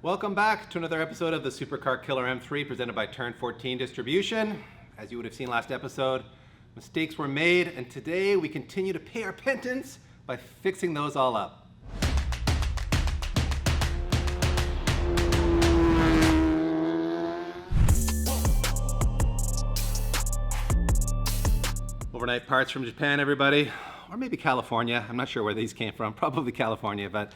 Welcome back to another episode of the Supercar Killer M3 presented by Turn 14 Distribution. As you would have seen last episode, mistakes were made, and today we continue to pay our penance by fixing those all up. Overnight parts from Japan, everybody, or maybe California. I'm not sure where these came from, probably California, but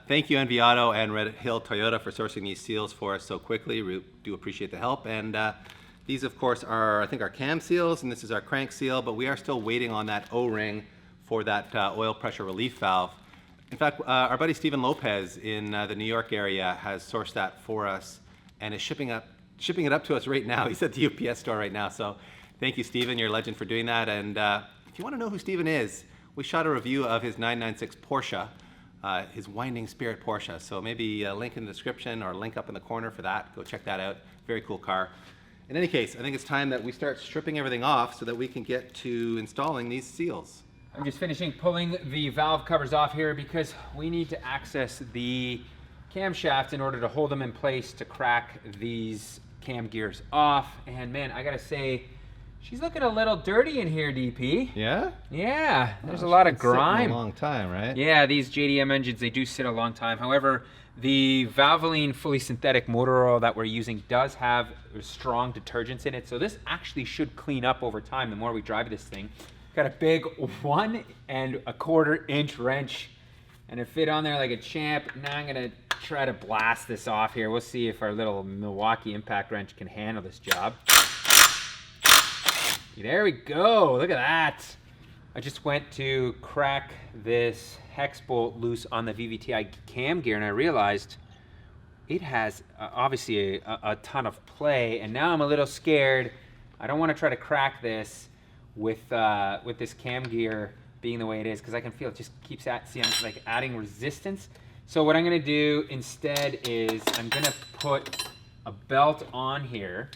thank you Envy Auto and Red Hill Toyota for sourcing these seals for us so quickly. We do appreciate the help. And these of course are, I think, our cam seals, and this is our crank seal, but we are still waiting on that O-ring for that oil pressure relief valve. In fact, our buddy Steven Lopez in the New York area has sourced that for us and is shipping it up to us right now. He's at the UPS store right now. So thank you, Steven, you're a legend for doing that. And if you want to know who Steven is, we shot a review of his 996 Porsche. His Winding Spirit Porsche. So maybe a link in the description or a link up in the corner for that. Go check that out. Very cool car. In any case, I think it's time that we start stripping everything off so that we can get to installing these seals. I'm just finishing pulling the valve covers off here because we need to access the camshaft in order to hold them in place to crack these cam gears off. And man, I gotta say, she's looking a little dirty in here, DP. Yeah? Yeah, there's a lot of grime. A long time, right? Yeah, these JDM engines, they do sit a long time. However, the Valvoline fully synthetic motor oil that we're using does have strong detergents in it, so this actually should clean up over time the more we drive this thing. Got a big 1 1/4 inch wrench, and it fit on there like a champ. Now I'm gonna try to blast this off here. We'll see if our little Milwaukee impact wrench can handle this job. There we go, look at that. I just went to crack this hex bolt loose on the VVTi cam gear and I realized it has obviously a ton of play, and now I'm a little scared. I don't want to try to crack this with this cam gear being the way it is, because I can feel it just keeps adding resistance. So what I'm gonna do instead is I'm gonna put a belt on here.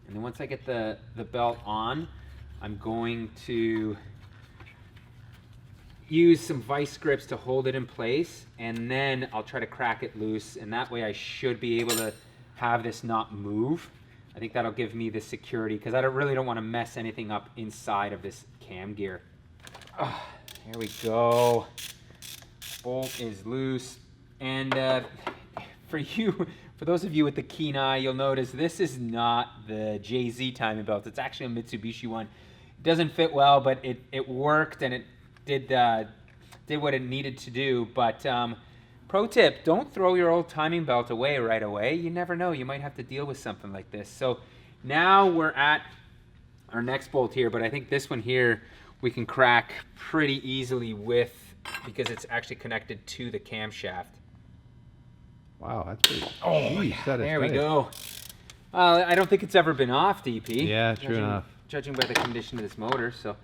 And then once I get the belt on, I'm going to use some vice grips to hold it in place, and then I'll try to crack it loose, and that way I should be able to have this not move. I think that'll give me the security, because I really don't want to mess anything up inside of this cam gear. Oh, here we go. Bolt is loose, and for those of you with the keen eye, you'll notice this is not the JZ timing belt. It's actually a Mitsubishi one. It doesn't fit well, but it worked, and it did what it needed to do. But pro tip, don't throw your old timing belt away right away. You never know, you might have to deal with something like this. So now we're at our next bolt here, but I think this one here we can crack pretty easily because it's actually connected to the camshaft. Wow, that's pretty. Oh, geez, there we go. I don't think it's ever been off, DP. Yeah, true enough. Judging by the condition of this motor. So,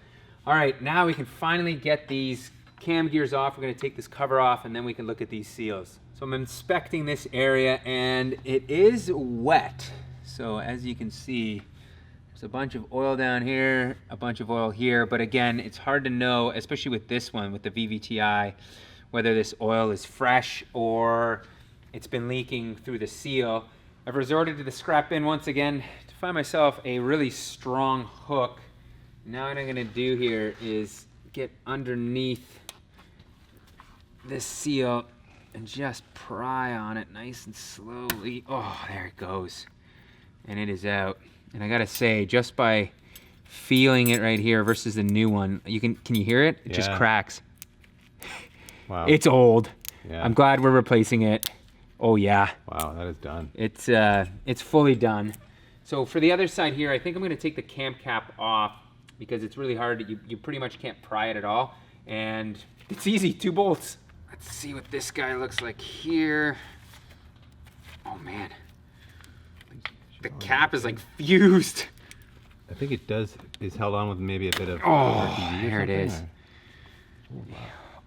all right, now we can finally get these cam gears off. We're going to take this cover off, and then we can look at these seals. So I'm inspecting this area, and it is wet. So as you can see, there's a bunch of oil down here, a bunch of oil here. But again, it's hard to know, especially with this one, with the VVTi, whether this oil is fresh or it's been leaking through the seal. I've resorted to the scrap bin once again to find myself a really strong hook. Now what I'm gonna do here is get underneath this seal and just pry on it nice and slowly. Oh, there it goes. And it is out. And I gotta say, just by feeling it right here versus the new one, can you hear it? It just cracks. Wow. It's old. Yeah. I'm glad we're replacing it. Oh yeah. Wow, that is done. It's fully done. So for the other side here, I think I'm gonna take the cam cap off because it's really hard. You pretty much can't pry it at all. And it's easy, 2 bolts. Let's see what this guy looks like here. Oh man. The cap is like fused. I think it is held on with maybe a bit of RTV here it is.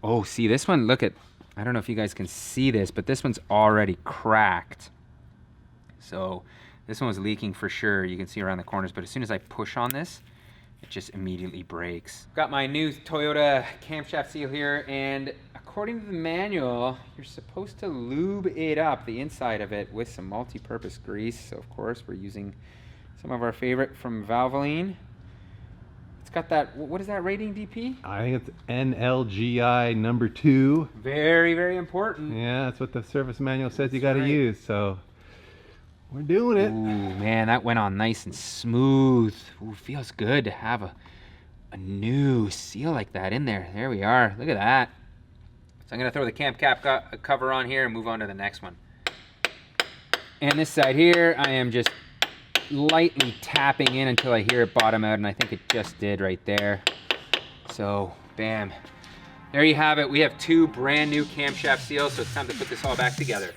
Oh, see this one, look at, I don't know if you guys can see this, but this one's already cracked. So this one was leaking for sure. You can see around the corners, but as soon as I push on this, it just immediately breaks. Got my new Toyota camshaft seal here, and according to the manual, you're supposed to lube it up, the inside of it, with some multi-purpose grease. So of course we're using some of our favorite from Valvoline. It's got that, what is that rating, DP? I think it's NLGI number 2. Very, very important. Yeah, that's what the service manual says you That's got to right. use. So we're doing it. Ooh, man, that went on nice and smooth. Ooh, feels good to have a new seal like that in there. There we are. Look at that. So I'm gonna throw the cam cap cover on here and move on to the next one. And this side here, I am just lightly tapping in until I hear it bottom out, and I think it just did right there. So, bam. There you have it. We have 2 brand new camshaft seals, so it's time to put this all back together.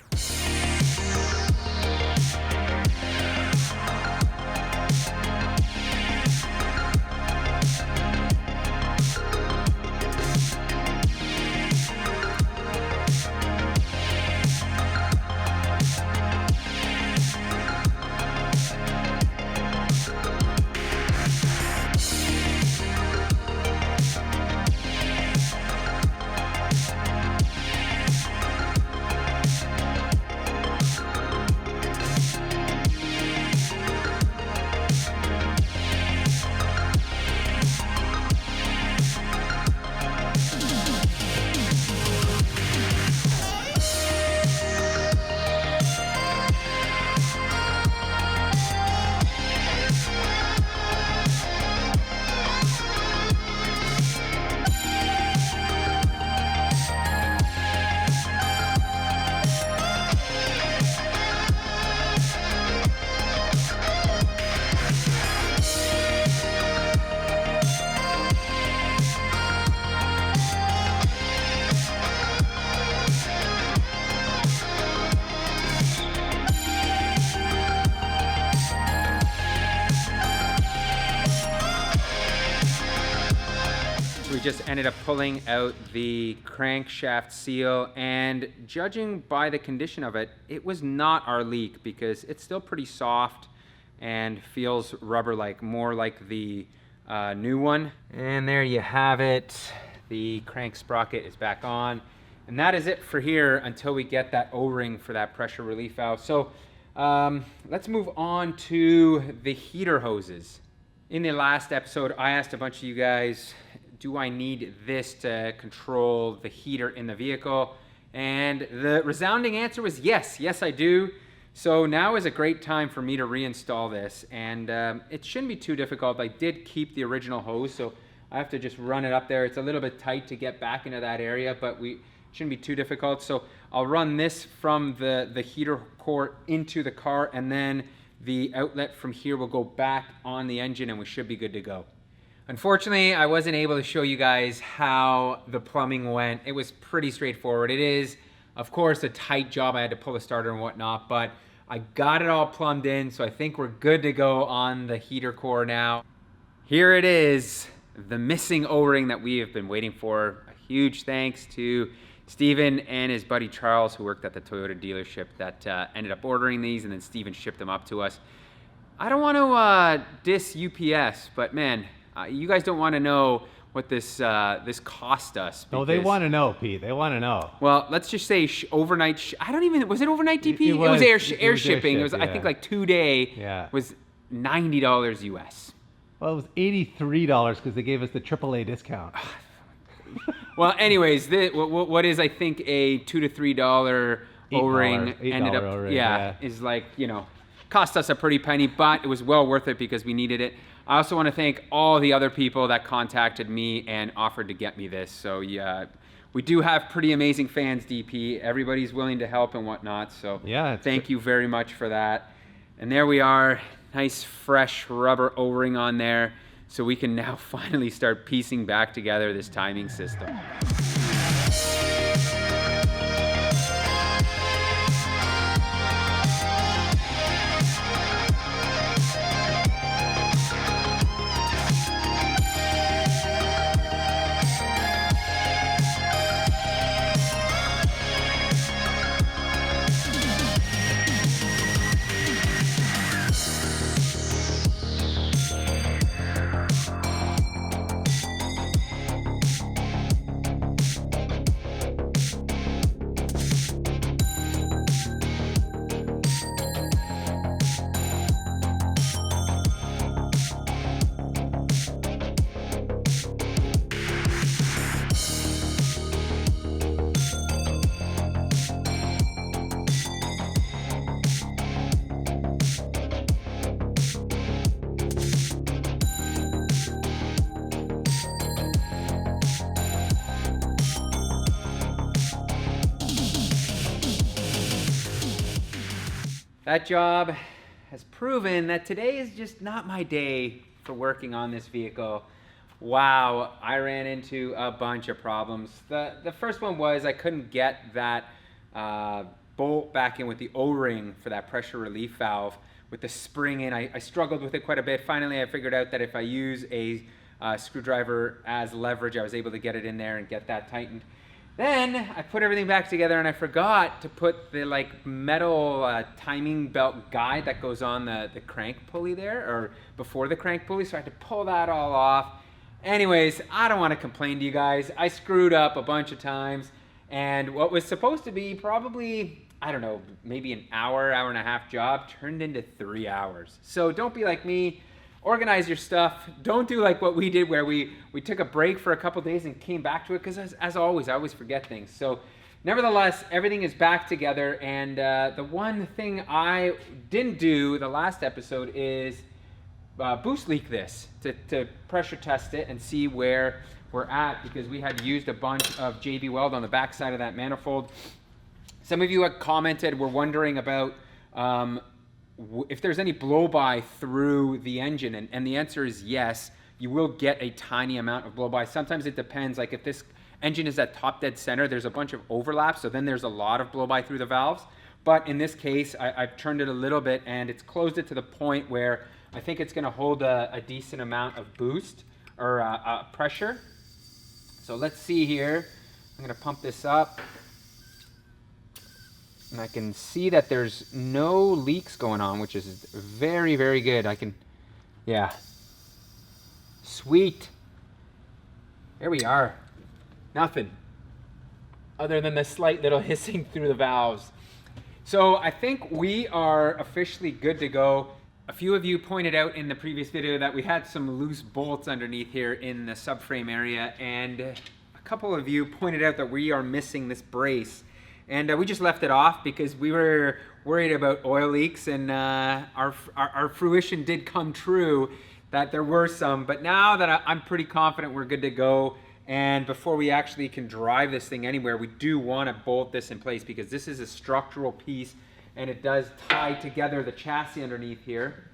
We just ended up pulling out the crankshaft seal, and judging by the condition of it, it was not our leak because it's still pretty soft and feels rubber-like, more like the new one. And there you have it. The crank sprocket is back on. And that is it for here until we get that O-ring for that pressure relief valve. So let's move on to the heater hoses. In the last episode, I asked a bunch of you guys, do I need this to control the heater in the vehicle? And the resounding answer was yes, yes I do. So now is a great time for me to reinstall this, and it shouldn't be too difficult. I did keep the original hose, so I have to just run it up there. It's a little bit tight to get back into that area, but it shouldn't be too difficult. So I'll run this from the heater core into the car, and then the outlet from here will go back on the engine, and we should be good to go. Unfortunately, I wasn't able to show you guys how the plumbing went. It was pretty straightforward. It is, of course, a tight job. I had to pull the starter and whatnot, but I got it all plumbed in, so I think we're good to go on the heater core now. Here it is, the missing O-ring that we have been waiting for. A huge thanks to Steven and his buddy Charles, who worked at the Toyota dealership, that ended up ordering these, and then Steven shipped them up to us. I don't want to diss UPS, but man, you guys don't want to know what this cost us. No, they want to know, Pete. They want to know. Well, let's just say overnight. I don't even. Was it overnight DP? It was air air shipping. It was, ship, I think, yeah. like 2-day. Yeah. Was $90 US. Well, it was $83 because they gave us the AAA discount. Well, anyways, what is I think a $2 to $3 O-ring ended up O-ring, yeah. is like, you know, cost us a pretty penny, but it was well worth it because we needed it. I also want to thank all the other people that contacted me and offered to get me this. So yeah, we do have pretty amazing fans, DP. Everybody's willing to help and whatnot. So yeah, thank you very much for that. And there we are, nice fresh rubber O-ring on there. So we can now finally start piecing back together this timing system. that job has proven that today is just not my day for working on this vehicle. Wow, I ran into a bunch of problems. The first one was I couldn't get that bolt back in with the O-ring for that pressure relief valve with the spring in. I struggled with it quite a bit. Finally, I figured out that if I use a screwdriver as leverage, I was able to get it in there and get that tightened. Then I put everything back together and I forgot to put the like metal timing belt guide that goes on the crank pulley there, or before the crank pulley, so I had to pull that all off. Anyways, I don't want to complain to you guys. I screwed up a bunch of times, and what was supposed to be probably, I don't know, maybe an hour and a half job turned into 3 hours. So don't be like me. Organize your stuff. Don't do like what we did where we took a break for a couple days and came back to it, because as always, I always forget things. So nevertheless, everything is back together, and the one thing I didn't do the last episode is boost leak this to pressure test it and see where we're at, because we had used a bunch of JB Weld on the back side of that manifold. Some of you had commented, were wondering about if there's any blow-by through the engine, and the answer is yes. You will get a tiny amount of blow-by. Sometimes it depends, like if this engine is at top dead center, there's a bunch of overlap, so then there's a lot of blow-by through the valves. But in this case, I've turned it a little bit, and it's closed it to the point where I think it's gonna hold a decent amount of boost or pressure. So let's see here. I'm gonna pump this up. And I can see that there's no leaks going on, which is very, very good. Yeah. Sweet. There we are. Nothing other than the slight little hissing through the valves. So I think we are officially good to go. A few of you pointed out in the previous video that we had some loose bolts underneath here in the subframe area, and a couple of you pointed out that we are missing this brace. And we just left it off because we were worried about oil leaks, and our fruition did come true that there were some. But now that I'm pretty confident we're good to go, and before we actually can drive this thing anywhere, we do want to bolt this in place, because this is a structural piece and it does tie together the chassis underneath here.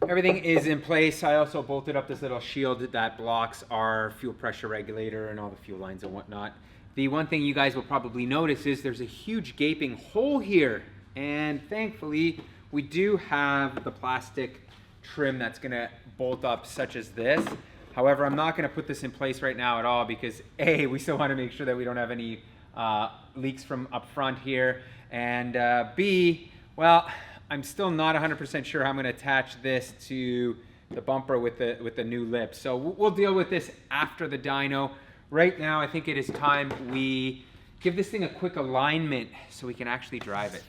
Everything is in place. I also bolted up this little shield that blocks our fuel pressure regulator and all the fuel lines and whatnot. The one thing you guys will probably notice is there's a huge gaping hole here, and thankfully we do have the plastic trim that's gonna bolt up such as this. However, I'm not gonna put this in place right now at all, because A, we still wanna make sure that we don't have any leaks from up front here, and B, well, I'm still not 100% sure how I'm gonna attach this to the bumper with the new lip. So we'll deal with this after the dyno. Right now, I think it is time we give this thing a quick alignment so we can actually drive it.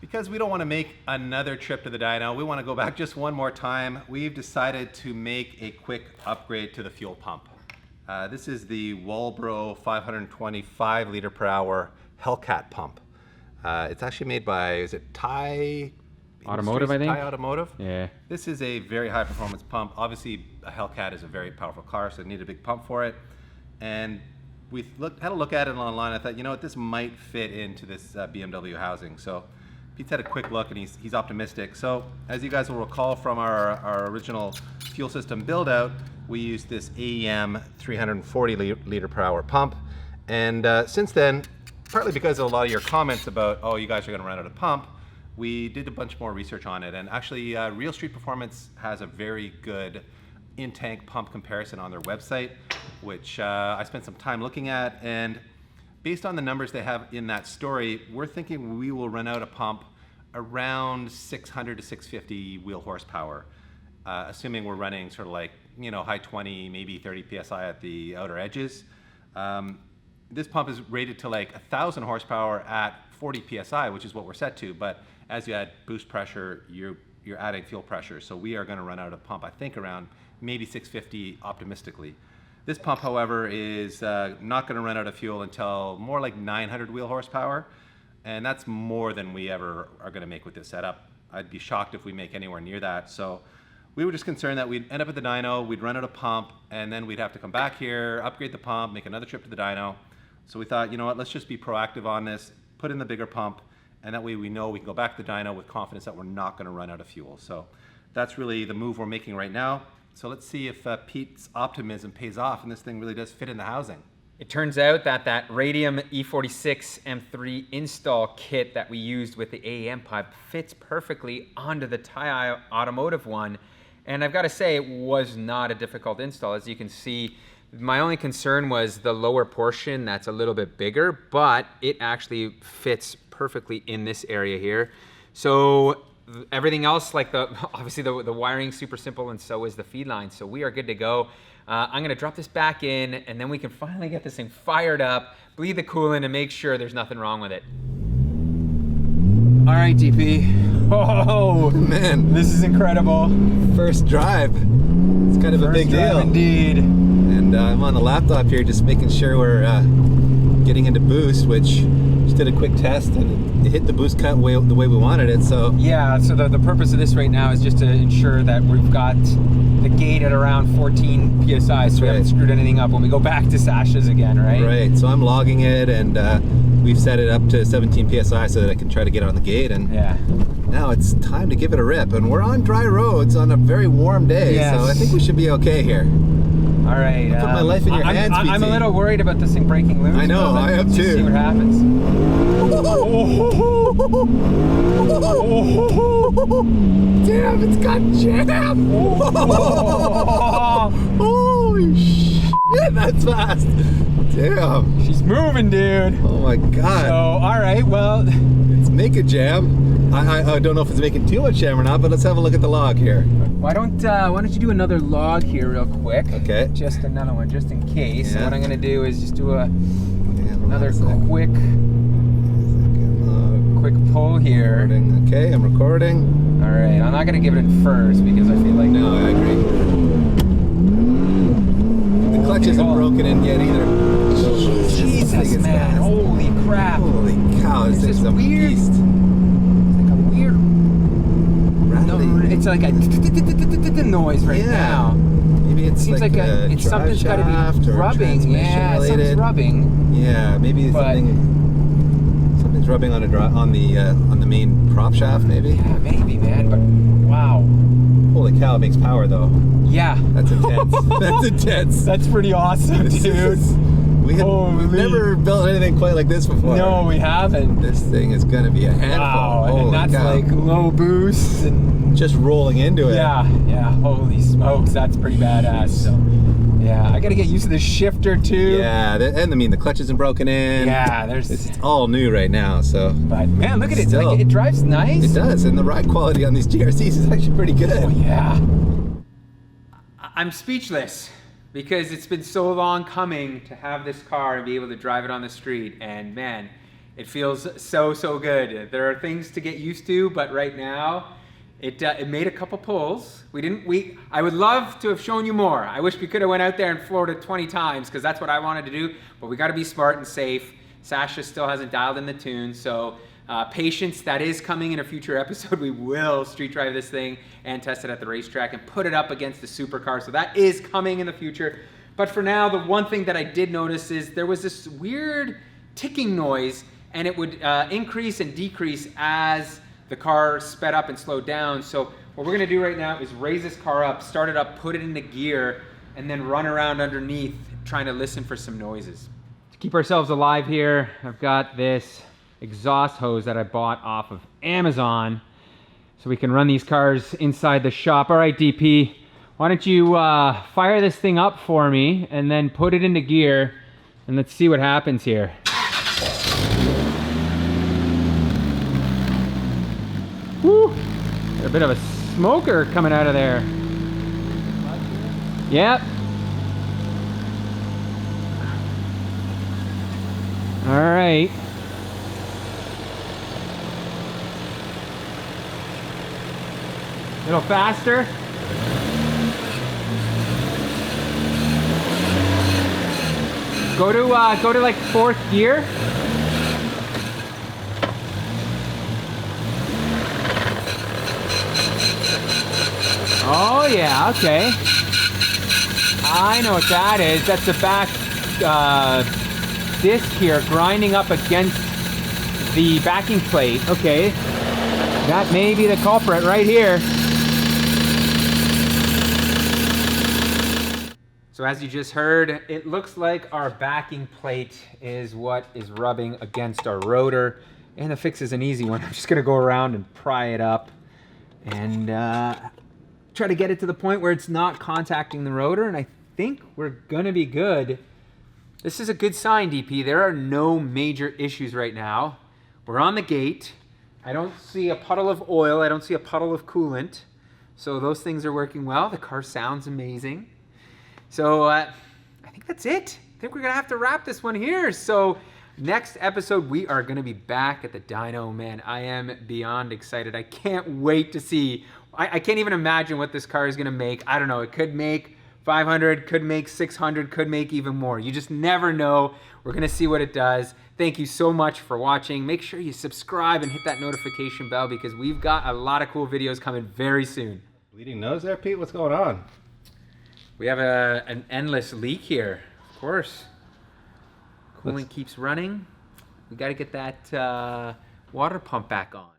Because we don't want to make another trip to the dyno, we want to go back just one more time. We've decided to make a quick upgrade to the fuel pump. This is the Walbro 525 liter per hour Hellcat pump. It's actually made by, is it Thai Automotive, I think? Thai Automotive? Yeah. This is a very high performance pump. Obviously, a Hellcat is a very powerful car, so it needed a big pump for it. And we had a look at it online. I thought, you know what, this might fit into this BMW housing. So Pete's had a quick look, and he's optimistic. So as you guys will recall from our original fuel system build out, we used this AEM 340 liter per hour pump. And since then, partly because of a lot of your comments about, oh, you guys are gonna run out of pump, we did a bunch more research on it. And actually, Real Street Performance has a very good in-tank pump comparison on their website, which I spent some time looking at. And based on the numbers they have in that story, we're thinking we will run out a pump around 600 to 650 wheel horsepower, assuming we're running sort of like, you know, high 20, maybe 30 PSI at the outer edges. This pump is rated to like 1,000 horsepower at 40 PSI, which is what we're set to. But as you add boost pressure, you're you're adding fuel pressure. So we are going to run out of pump, I think around maybe 650 optimistically. This pump, however, is not going to run out of fuel until more like 900 wheel horsepower. And that's more than we ever are going to make with this setup. I'd be shocked if we make anywhere near that. So we were just concerned that we'd end up at the dyno, we'd run out of pump, and then we'd have to come back here, upgrade the pump, make another trip to the dyno. So we thought, you know what, let's just be proactive on this, put in the bigger pump, and that way we know we can go back to the dyno with confidence that we're not going to run out of fuel. So that's really the move we're making right now. So let's see if Pete's optimism pays off and this thing really does fit in the housing. It turns out that that Radium E46 M3 install kit that we used with the AEM pipe fits perfectly onto the Thai Automotive one. And I've got to say, it was not a difficult install. As you can see, my only concern was the lower portion that's a little bit bigger, but it actually fits perfectly in this area here. So everything else, like obviously the wiring, super simple, and so is the feed line. So we are good to go. I'm gonna drop this back in, and then we can finally get this thing fired up, bleed the coolant, and make sure there's nothing wrong with it. All right, DP. Oh, Man, this is incredible. first drive. It's kind of a big deal. Indeed. And I'm on the laptop here just making sure we're getting into boost, which just did a quick test and it hit the boost cut the way we wanted it. So Yeah, so the purpose of this right now is just to ensure that we've got the gate at around 14 PSI, so we haven't screwed anything up when we go back to Sasha's again, right? Right, so I'm logging it, and we've set it up to 17 PSI so that I can try to get on the gate. And Yeah. now it's time to give it a rip. And we're on dry roads on a very warm day, Yes. so I think we should be okay here. All right. Put my life in your hands, I'm a PT. little worried about this thing breaking loose. I know, but I am let's just too. see what happens. Damn, it's got jam! Holy shit, that's fast! Damn! She's moving, dude. Oh my god! So, all right, well, It's making jam. I don't know if it's making too much jam or not, but let's have a look at the log here. why don't you do another log here real quick? Okay. Just another one, just in case. Yeah. And what I'm gonna do is just do Yeah, another second quick log. pull here. Recording. Okay, I'm recording. All right, I'm not gonna give it in first because I feel like No, I agree. The clutch isn't broken in yet either. This thing Jesus, is man, fast. holy crap. Holy cow, this It's thing's this a weird- beast. It's like a weird Rattly. it's like a noise right now. Maybe it's Seems like a it's drive something's got to shaft be or rubbing. transmission Yeah, something's related. rubbing. Yeah, maybe But- something's rubbing on the main prop shaft. Maybe. Yeah, maybe, man. But wow. Holy cow, it makes power though. Yeah, That's intense. That's intense. that's pretty awesome, This dude. is- we've Holy. never built anything quite like this before. No, we haven't. This thing is gonna be a handful. Wow, Holy and that's cow. like low boost and just rolling into it. yeah. Holy smokes, that's pretty badass. So, yeah, I gotta get used to the shifter too. Yeah, and I mean the clutch isn't broken in. Yeah, there's. It's all new right now, so But man, look at it. Still. Like, it drives nice. it does, and the ride quality on these GRCs is actually pretty good. Oh yeah. I'm speechless because it's been so long coming to have this car and be able to drive it on the street, and man, it feels so good. There are things to get used to, but right now it made a couple pulls. I would love to have shown you more. I wish we could have went out there and floored it 20 times because that's what I wanted to do, but we got to be smart and safe. Sasha still hasn't dialed in the tune, so patience, that is coming in a future episode. We will street drive this thing and test it at the racetrack and put it up against the supercar. So that is coming in the future. But for now, the one thing that I did notice is there was this weird ticking noise, and it would increase and decrease as the car sped up and slowed down. So what we're gonna do right now is raise this car up, start it up, put it into gear, and then run around underneath trying to listen for some noises. To keep ourselves alive here, I've got this exhaust hose that I bought off of Amazon so we can run these cars inside the shop. All right, DP, why don't you fire this thing up for me and then put it into gear, and let's see what happens here. Woo! Got a bit of a smoker coming out of there. Yep. All right. A little faster. Go to like 4th gear. Oh yeah, okay. I know what that is. That's the back disc here grinding up against the backing plate. Okay, that may be the culprit right here. So as you just heard, it looks like our backing plate is what is rubbing against our rotor. And the fix is an easy one. I'm just gonna go around and pry it up and try to get it to the point where it's not contacting the rotor, and I think we're gonna be good. This is a good sign, DP. There are no major issues right now. We're on the gate. I don't see a puddle of oil. I don't see a puddle of coolant. So those things are working well. The car sounds amazing. So I think that's it. I think we're gonna have to wrap this one here. So next episode, we are gonna be back at the dyno, man. I am beyond excited. I can't wait to see. I can't even imagine what this car is gonna make. I don't know, it could make 500, could make 600, could make even more. You just never know. We're gonna see what it does. Thank you so much for watching. Make sure you subscribe and hit that notification bell because we've got a lot of cool videos coming very soon. Bleeding nose there, Pete? What's going on? We have an endless leak here, of course. Coolant keeps running. We gotta get that water pump back on.